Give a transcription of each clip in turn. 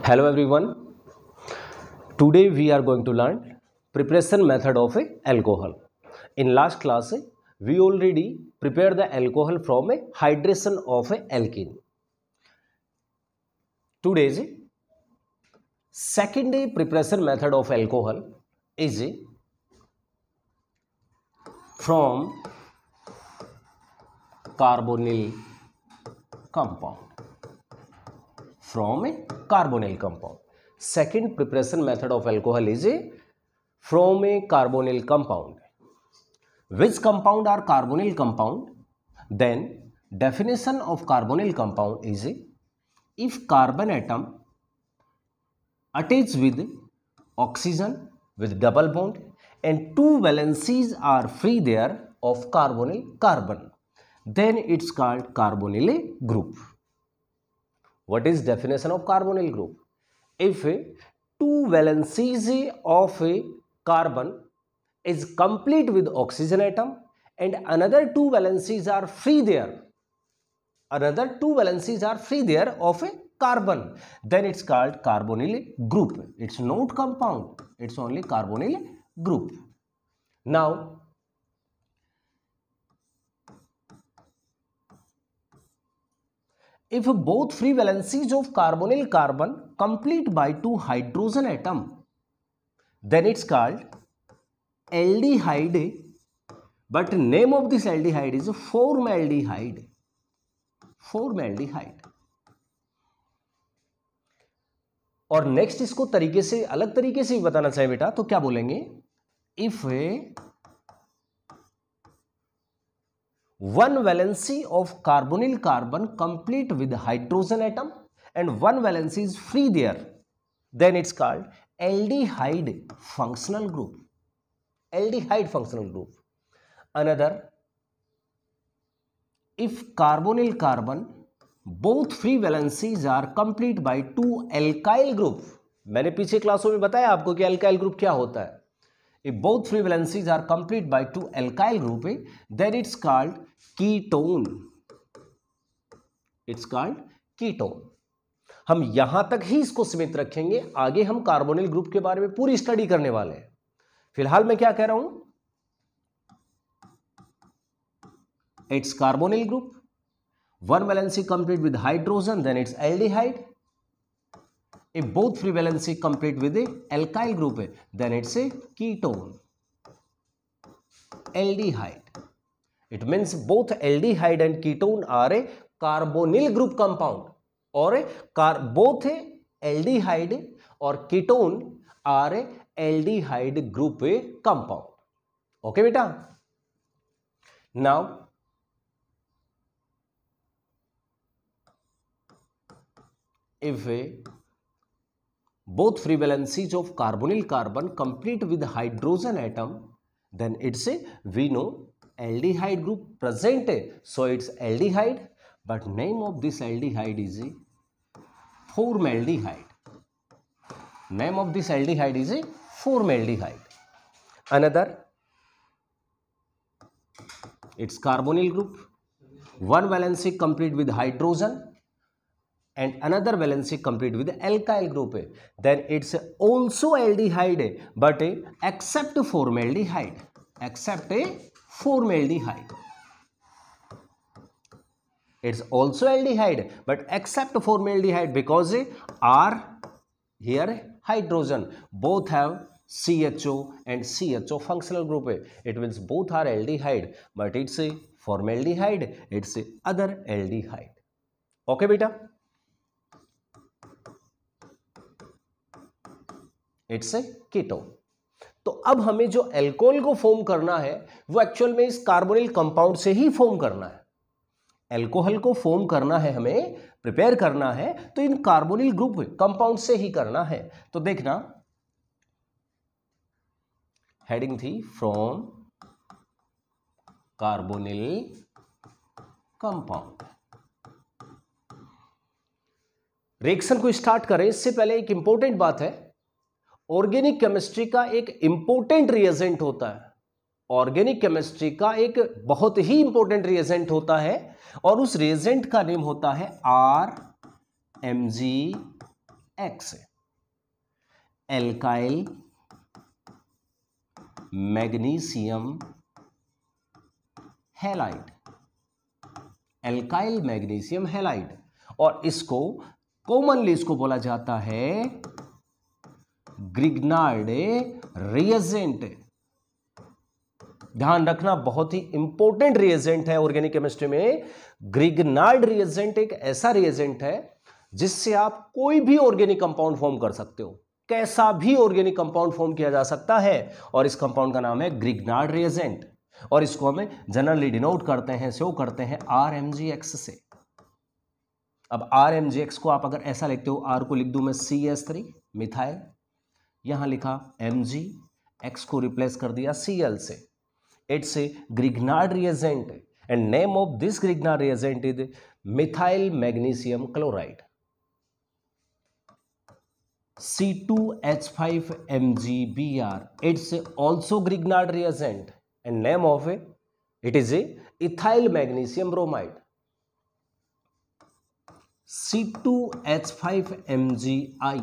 Hello everyone. Today we are going to learn preparation method of a alcohol. In last class we already prepared the alcohol from a hydration of a alkene. Today's second preparation method of alcohol is from carbonyl compound. From a carbonyl compound. Second preparation method of alcohol is from a carbonyl compound. Which compound are carbonyl compound? Then definition of carbonyl compound is if carbon atom attached with oxygen with double bond and two valencies are free there of carbonyl carbon, then it's called carbonyl group. What is definition of carbonyl group? If two valencies of a carbon is complete with oxygen atom and another two valencies are free there, of a carbon, then it's called carbonyl group. It's not compound, it's only carbonyl group. Now if both free valencies of carbonyl carbon complete by two hydrogen atom, then it's called aldehyde, but name of this aldehyde is formaldehyde. और next इसको तरीके से अलग तरीके से बताना चाहिए बेटा, तो क्या बोलेंगे? If one valency of carbonyl carbon complete with hydrogen atom and one valency is free there, then it's called aldehyde functional group. Another, if carbonyl carbon both free valencies are complete by two alkyl group, मैंने पीछे क्लासों में बताया आपको कि alkyl group क्या होता है. If both free valencies are complete by two alkyl group, then it's called ketone. हम यहां तक ही इसको सीमित रखेंगे, आगे हम कार्बोनिल ग्रुप के बारे में पूरी स्टडी करने वाले हैं. फिलहाल मैं क्या कह रहा हूं? It's carbonyl group. One valency complete with hydrogen, then it's aldehyde. If both free valency complete with a alkyl group, then it's a ketone. Aldehyde. It means both aldehyde and ketone are a carbonyl group compound, or both aldehyde or ketone are a aldehyde group compound. Okay beta? Now if both free valencies of carbonyl carbon complete with hydrogen atom, then it's we know aldehyde group present, so it's aldehyde, but name of this aldehyde is formaldehyde. Another, it's carbonyl group, one valency complete with hydrogen and another valency complete with alkyl group, then it's also aldehyde, but except formaldehyde. It's also aldehyde, but except formaldehyde, because R here hydrogen, both have CHO and CHO functional group. It means both are aldehyde, but it's a formaldehyde, it's a other aldehyde. Okay beta? It's a ketone. तो अब हमें जो alcohol को form करना है वो actual में इस कार्बोनिल कंपाउंड से ही फॉर्म करना है. एल्कोहल को फॉर्म करना है, हमें प्रिपेयर करना है, तो इन कार्बोनिल ग्रुप कंपाउंड से ही करना है. तो देखना, हेडिंग थी फ्रॉम कार्बोनिल कंपाउंड. रिएक्शन को स्टार्ट करें इससे पहले एक इंपॉर्टेंट बात है. ऑर्गेनिक केमिस्ट्री का एक इंपॉर्टेंट रिएजेंट होता है. ऑर्गेनिक केमिस्ट्री का एक बहुत ही इंपॉर्टेंट रिएजेंट होता है और उस रिएजेंट का नेम होता है RMgSO. X. Alkyl magnesium halide, alkyl magnesium halide, और इसको कॉमनली इसको बोला जाता है ग्रिग्नार्ड रिएजेंट। ध्यान रखना, बहुत ही इंपॉर्टेंट रिएजेंट है ऑर्गेनिक केमिस्ट्री में। ग्रिग्नार्ड रिएजेंट एक ऐसा रिएजेंट है जिससे आप कोई भी ऑर्गेनिक कंपाउंड फॉर्म कर सकते हो, कैसा भी ऑर्गेनिक कंपाउंड फॉर्म किया जा सकता है, और इस कंपाउंड का नाम है ग्रिग्नार्ड रिएजेंट, और इसको हमें जनरली डिनोट करते हैं, शो करते हैं RMgX से। अब RMgX को आप अगर ऐसा लिखते हो, R को लिख दूं मैं CH3 मिथाइल, यहां लिखा Mg, X को रिप्लेस कर दिया Cl से। It's a Grignard reagent and name of this Grignard reagent is methyl magnesium chloride. C2H5MgBr, it's also Grignard reagent and name of it is a ethyl magnesium bromide. C2H5MgI,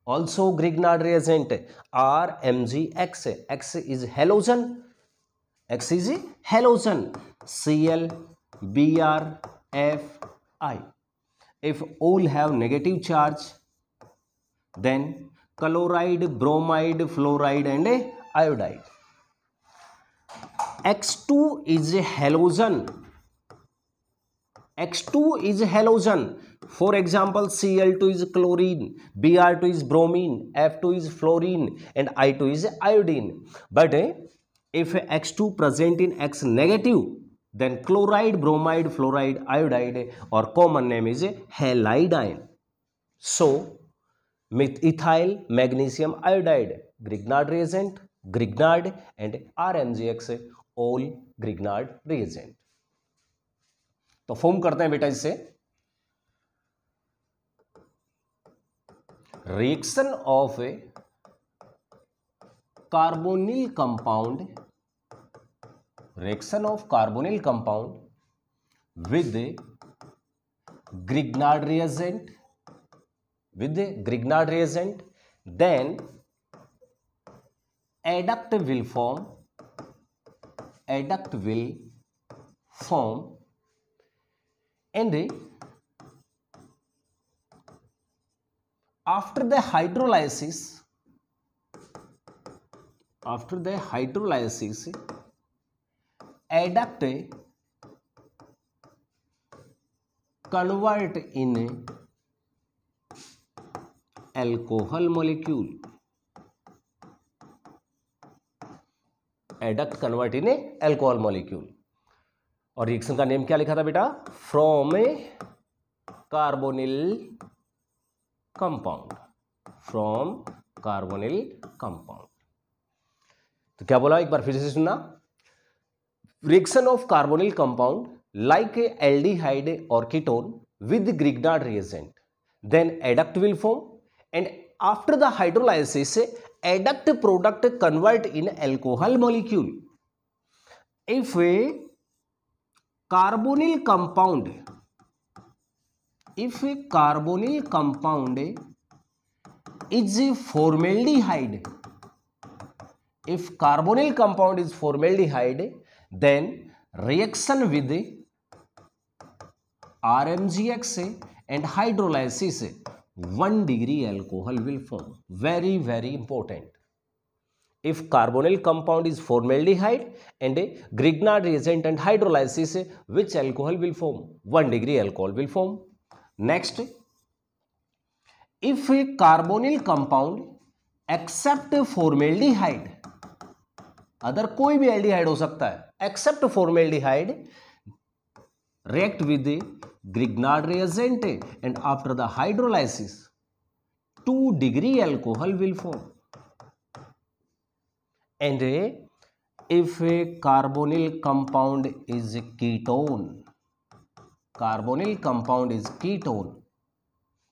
also Grignard reagent, RMgX, X is halogen, X is halogen, ClBrFi. If all have negative charge, then chloride, bromide, fluoride and iodide. X2 is a halogen. X2 is a halogen. For example, Cl2 is chlorine, Br2 is bromine, F2 is fluorine and I2 is iodine. But if X2 present in X negative, then chloride, bromide, fluoride, iodide, or common name is halide ion. So ethyl magnesium iodide, Grignard reagent, Grignard and RMgX, all Grignard reagent. तो form करते हैं बेटा इससे reaction of A carbonyl compound, reaction of carbonyl compound with Grignard reagent, with the Grignard reagent, then adduct will form, and after the hydrolysis, adduct convert in alcohol molecule, adduct convert in alcohol molecule। और reaction का name क्या लिखा था बेटा? From A carbonyl compound, from carbonyl compound. तो क्या बोला, एक बार फिर से सुनना। Reaction of carbonyl compound like aldehyde or ketone with Grignard reagent, then adduct will form, and after the hydrolysis adduct product convert in alcohol molecule. If a carbonyl compound is formaldehyde, if carbonyl compound is formaldehyde, then reaction with RMgX and hydrolysis 1 degree alcohol will form. Very very important. If carbonyl compound is formaldehyde and a Grignard reagent and hydrolysis, which alcohol will form? 1 degree alcohol will form. Next, if a carbonyl compound except formaldehyde, other कोई भी aldehyde हो सकता है except formaldehyde, react with the Grignard reagent and after the hydrolysis 2 degree alcohol will form. And if a carbonyl compound is ketone,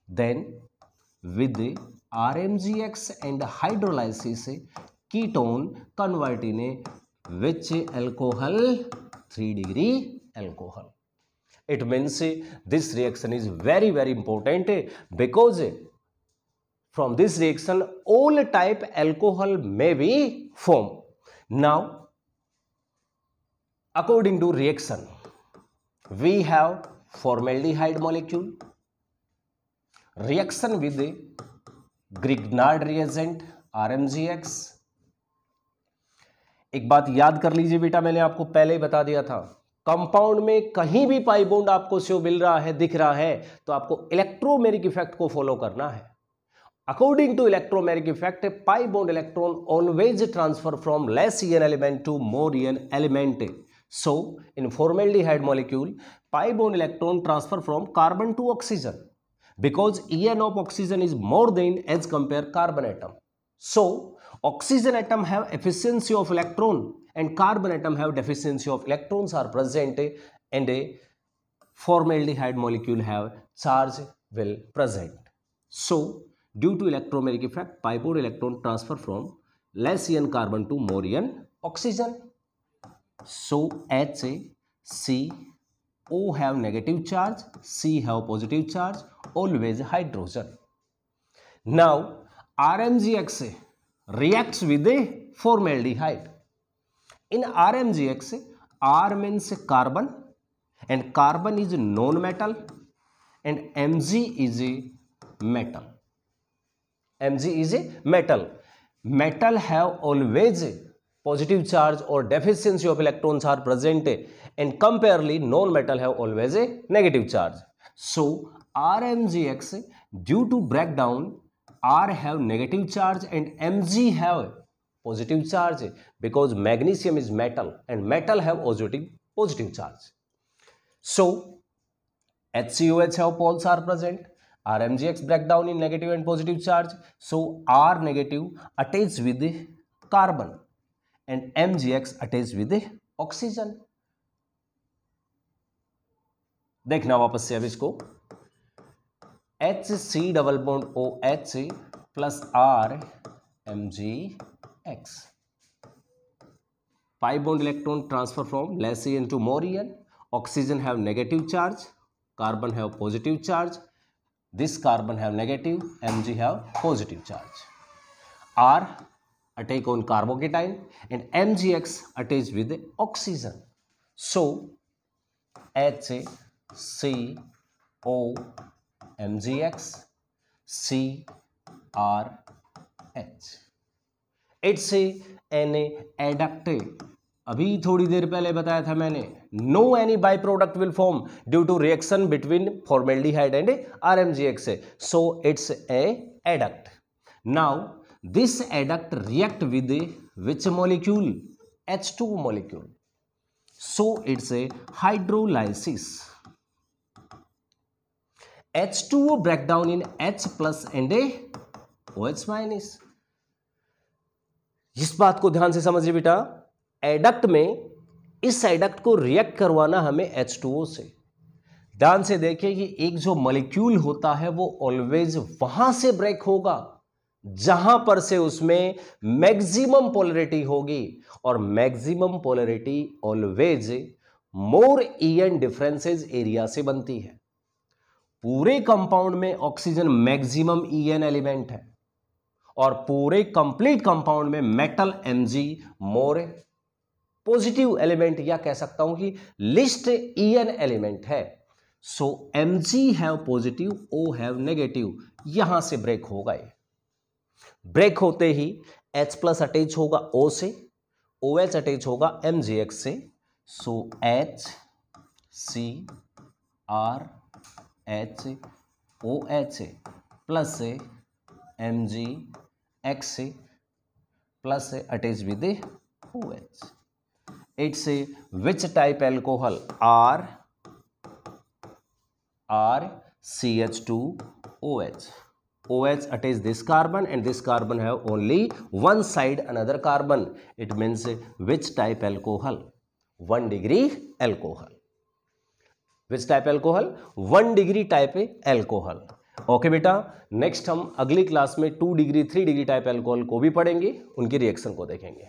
then with the RMgX and hydrolysis ketone convert in a which alcohol? 3 degree alcohol. It means this reaction is very very important because from this reaction all type alcohol may be formed. Now according to reaction, we have formaldehyde molecule, reaction with the Grignard reagent RMGX. एक बात याद कर लीजिए बेटा, मैंने आपको पहले ही बता दिया था, कंपाउंड में कहीं भी पाई बॉन्ड आपको शो मिल रहा है, दिख रहा है, तो आपको इलेक्ट्रोमेरिक इफेक्ट को फॉलो करना है. According to electromeric effect, pi bond electron always transfer from less EN element to more EN element. So in formaldehyde molecule, pi bond electron transfer from carbon to oxygen because En of oxygen is more than as compare carbon atom. So oxygen atom have efficiency of electron and carbon atom have deficiency of electrons are present, and a formaldehyde molecule have charge will present. So due to electromeric effect, pi bond electron transfer from less En carbon to more En oxygen. So H, C, O have negative charge, C have positive charge, always hydrogen. Now RMGX reacts with the formaldehyde. In RMGX, R means carbon and carbon is non-metal and Mg is a metal. Mg is a metal. Metal have always positive charge or deficiency of electrons are present, and comparably non-metal have always a negative charge. So RMGX, due to breakdown, R have negative charge and Mg have positive charge because magnesium is metal and metal have positive charge. So HCOH have poles are present. RMGX breakdown in negative and positive charge. So R negative attached with the carbon and MgX attached with the oxygen. देखना वापस से अब इसको, HC double bond OH plus R MgX. Pi bond electron transfer from less En to more En. Oxygen have negative charge, carbon have positive charge. This carbon have negative, Mg have positive charge. R attack on carbocation and MgX attached with the oxygen. So H, C, O, MgX, C, R, H. It's an adduct. अभी थोड़ी देर पहले बताया था मैंने, no any byproduct will form due to reaction between formaldehyde and RMGX. So it's a adduct. Now this adduct react with which molecule? H2 molecule. So it's a hydrolysis. H2O breakdown in H plus and a OH minus. इस बात को ध्यान से समझिए बेटा, adduct में इस adduct को रिएक्ट करवाना हमें H2O से. ध्यान से देखिए कि एक जो मॉलिक्यूल होता है वो ऑलवेज वहां से ब्रेक होगा जहां पर से उसमें मैक्सिमम पोलैरिटी होगी, और maximum polarity always more EN differences area से बनती है. पूरे कंपाउंड में ऑक्सीजन मैक्सिमम ईएन एलिमेंट है और पूरे कंप्लीट कंपाउंड में metal Mg more positive element, या कह सकता हूं कि लिस्ट ईएन एलिमेंट है. सो Mg have positive, O have negative. यहां से ब्रेक होगा. ये ब्रेक होते ही H प्लस अटैच होगा O से, OH अटैच होगा MgX से. सो H, C, R, H, OH plus MgX plus attach with OH. It's a which type alcohol? R CH2OH. OH attach this carbon and this carbon have only one side another carbon. It means which type alcohol? 1 degree alcohol. Which type alcohol? 1 degree type alcohol. Okay बेटा, next हम अगली class में 2 degree 3 degree type alcohol को भी पढ़ेंगे, उनकी reaction को देखेंगे.